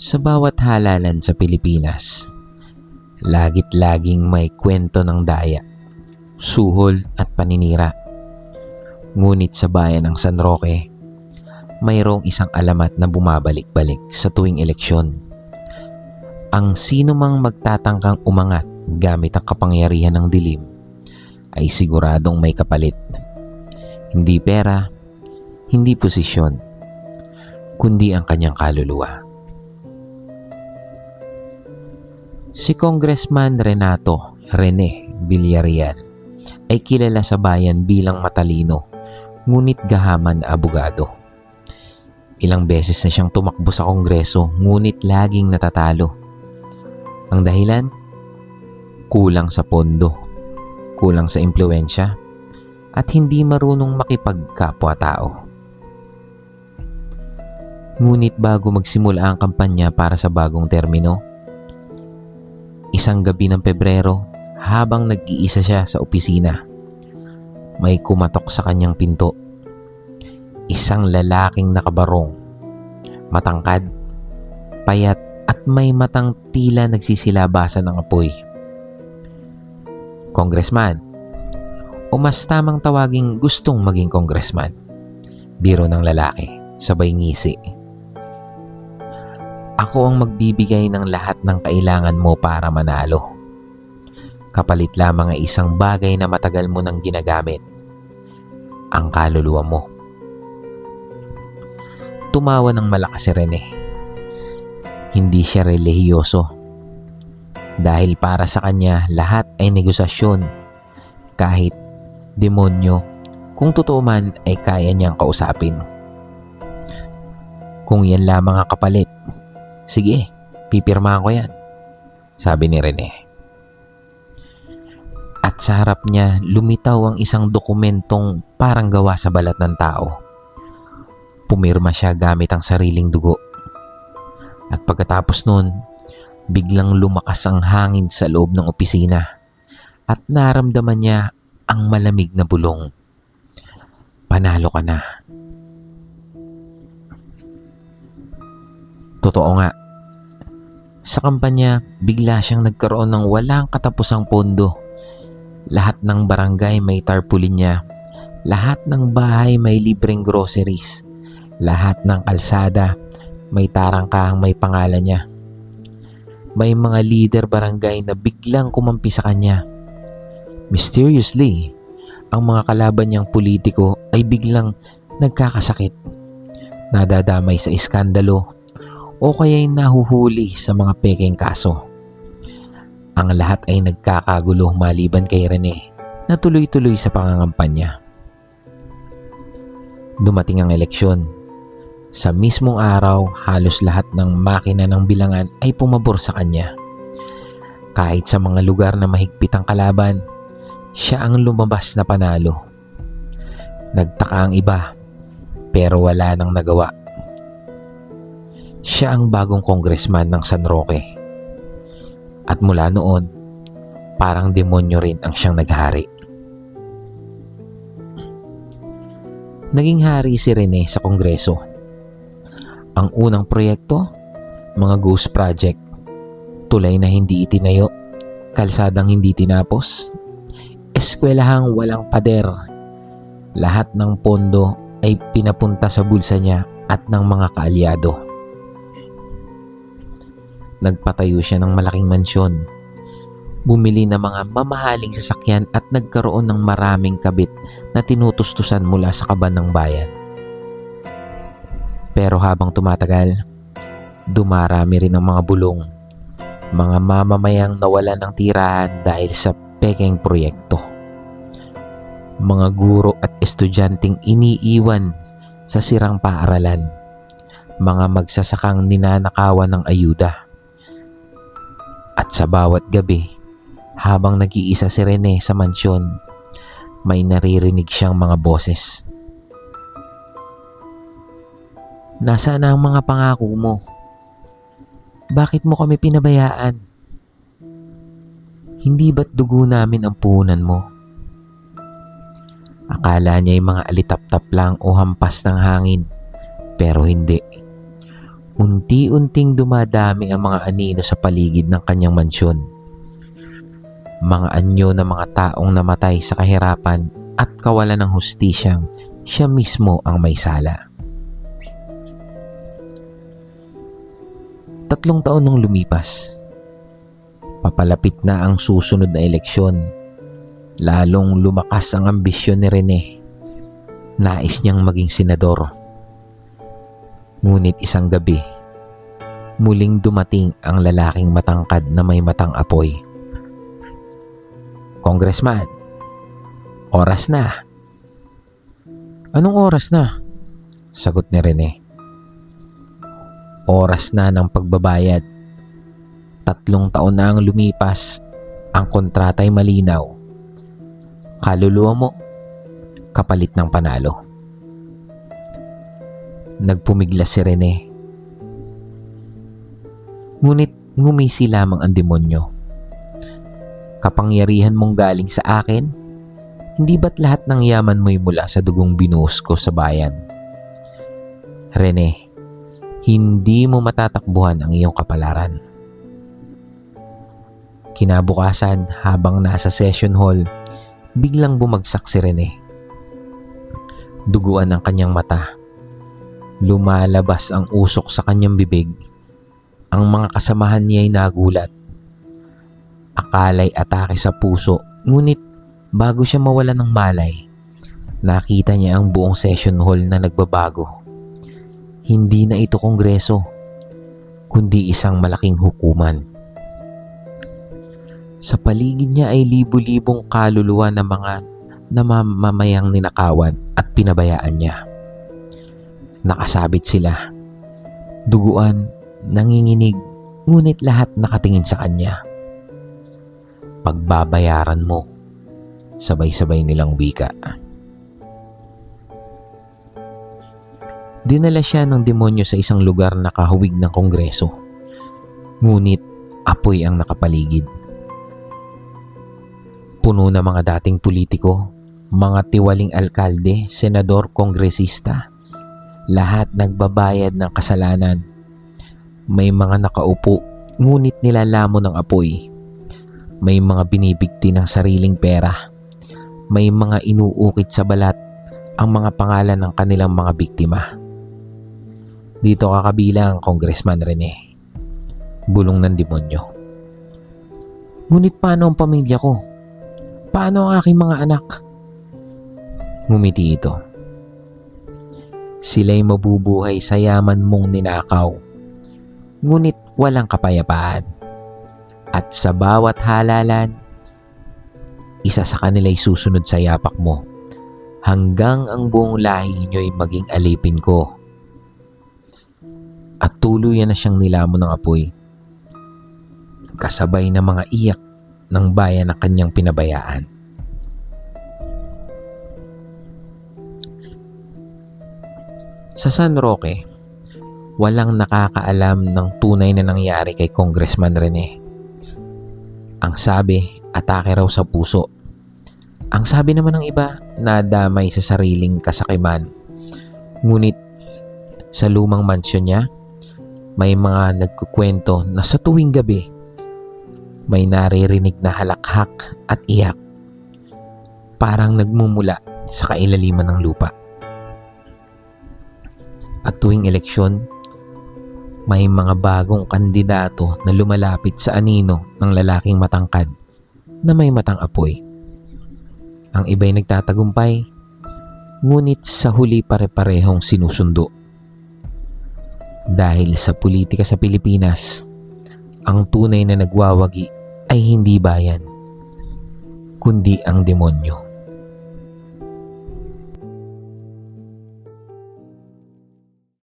Sa bawat halalan sa Pilipinas, lagit laging may kwento ng daya, suhol at paninira. Ngunit sa bayan ng San Roque, mayroong isang alamat na bumabalik-balik sa tuwing eleksyon. Ang sino mang magtatangkang umangat gamit ang kapangyarihan ng dilim ay siguradong may kapalit. Hindi pera, hindi posisyon, kundi ang kanyang kaluluwa. Si Congressman Renato Rene Villarreal ay kilala sa bayan bilang matalino ngunit gahaman na abogado. Ilang beses na siyang tumakbo sa Kongreso ngunit laging natatalo. Ang dahilan? Kulang sa pondo, kulang sa impluwensya, at hindi marunong makipagkapwa-tao. Ngunit bago magsimula ang kampanya para sa bagong termino, isang gabi ng Pebrero, habang nag-iisa siya sa opisina, may kumatok sa kanyang pinto. Isang lalaking nakabarong, matangkad, payat at may matang tila nagsisilabasan ng apoy. Congressman, o mas tamang tawaging gustong maging congressman, biro ng lalaki, sabay ngisi. Ako ang magbibigay ng lahat ng kailangan mo para manalo. Kapalit lamang ay isang bagay na matagal mo nang ginagamit, ang kaluluwa mo. Tumawa ng malakas si Rene. Hindi siya relihiyoso. Dahil para sa kanya, lahat ay negosasyon. Kahit demonyo, kung totoo man ay kaya niyang kausapin. Kung yan lamang ang kapalit, sige, pipirmahan ko yan, sabi ni Rene. At sa harap niya, lumitaw ang isang dokumentong parang gawa sa balat ng tao. Pumirma siya gamit ang sariling dugo. At pagkatapos nun, biglang lumakas ang hangin sa loob ng opisina at naramdaman niya ang malamig na bulong. Panalo ka na. Totoo nga. Sa kampanya, bigla siyang nagkaroon ng walang katapusang pondo. Lahat ng barangay may tarpaulin niya. Lahat ng bahay may libreng groceries. Lahat ng kalsada may tarangkahang may pangalan niya. May mga leader barangay na biglang kumampi sa kanya. Mysteriously, ang mga kalaban niyang politiko ay biglang nagkakasakit, nadadamay sa iskandalo, o kaya'y nahuhuli sa mga pekeng kaso. Ang lahat ay nagkakagulo maliban kay Rene na tuloy-tuloy sa pangangampanya. Dumating ang eleksyon. Sa mismong araw, halos lahat ng makina ng bilangan ay pumabor sa kanya. Kahit sa mga lugar na mahigpit ang kalaban, siya ang lumabas na panalo. Nagtaka ang iba, pero wala nang nagawa. Siya ang bagong congressman ng San Roque. At mula noon, parang demonyo rin ang siyang naghari. Naging hari si Rene sa Kongreso. Ang unang proyekto, mga ghost project, tulay na hindi itinayo, kalsadang hindi tinapos, eskwelahang walang pader. Lahat ng pondo ay pinapunta sa bulsa niya at ng mga kaalyado. Nagpatayo siya ng malaking mansyon, bumili ng mga mamahaling sasakyan at nagkaroon ng maraming kabit na tinutustusan mula sa kaban ng bayan. Pero habang tumatagal, dumarami rin ang mga bulong, mga mamamayang nawalan ng tirahan dahil sa pekeng proyekto. Mga guro at estudyanteng iniiwan sa sirang paaralan, mga magsasakang ninanakawan ng ayuda. At sa bawat gabi, habang nag-iisa si Rene sa mansyon, may naririnig siyang mga boses. Nasaan ang mga pangako mo? Bakit mo kami pinabayaan? Hindi ba't dugo namin ang puhunan mo? Akala niya ay mga alitap-tap lang o hampas ng hangin, pero hindi. unti-unting dumadami ang mga anino sa paligid ng kanyang mansyon. Mga anyo ng mga taong namatay sa kahirapan at kawalan ng hustisyang siya mismo ang may sala. 3 taon nang lumipas. Papalapit na ang susunod na eleksyon. Lalong lumakas ang ambisyon ni Rene. Nais niyang maging senador. Ngunit isang gabi, muling dumating ang lalaking matangkad na may matang apoy. "Congressman, oras na." "Anong oras na?" sagot ni Rene. "Oras na ng pagbabayad. 3 taon na ang lumipas, ang kontrata'y malinaw. Kaluluwa mo, kapalit ng panalo." Nagpumiglas si Rene. Ngunit ngumisi lamang ang demonyo. "Kapangyarihan mong galing sa akin? Hindi ba't lahat ng yaman mo'y mula sa dugong binuhos ko sa bayan? Rene, hindi mo matatakbuhan ang iyong kapalaran." Kinabukasan, habang nasa session hall, biglang bumagsak si Rene. Duguan ang kanyang mata. Lumalabas ang usok sa kanyang bibig. Ang mga kasamahan niya ay nagulat. Akala'y atake sa puso, ngunit bago siya mawalan ng malay, nakita niya ang buong session hall na nagbabago. Hindi na ito kongreso, kundi isang malaking hukuman. Sa paligid niya ay libu-libong kaluluwa ng mga namamayang ninakawan at pinabayaan niya. Nakasabit sila. Duguan, nanginginig, ngunit lahat nakatingin sa kanya. "Pagbabayaran mo," sabay-sabay nilang wika. Dinala siya ng demonyo sa isang lugar na kahawig ng kongreso. Ngunit apoy ang nakapaligid. Puno na mga dating politiko, mga tiwaling alkalde, senador, kongresista. Lahat nagbabayad ng kasalanan. May mga nakaupo, ngunit nilalamon ng apoy. May mga binibigti ng sariling pera. May mga inuukit sa balat ang mga pangalan ng kanilang mga biktima. Dito kakabilang ang Congressman Rene. Bulong ng demonyo. "Ngunit paano ang pamilya ko? Paano ang aking mga anak?" Ngumiti ito. "Sila'y mabubuhay sa yaman mong ninakaw, ngunit walang kapayapaan. At sa bawat halalan, isa sa kanila'y susunod sa yapak mo, hanggang ang buong lahi nyo'y maging alipin ko." At tuluyan na siyang nilamon ng apoy, kasabay ng mga iyak ng bayan na kanyang pinabayaan. Sa San Roque, walang nakakaalam ng tunay na nangyari kay Congressman Rene. Ang sabi, atake raw sa puso. Ang sabi naman ng iba, nadamay sa sariling kasakiman. Ngunit sa lumang mansyon niya, may mga nagkukwento na sa tuwing gabi, may naririnig na halakhak at iyak, parang nagmumula sa kailaliman ng lupa. At tuwing eleksyon, may mga bagong kandidato na lumalapit sa anino ng lalaking matangkad na may matang apoy. Ang iba'y nagtatagumpay, ngunit sa huli pare-parehong sinusundo. Dahil sa politika sa Pilipinas, ang tunay na nagwawagi ay hindi bayan, kundi ang demonyo.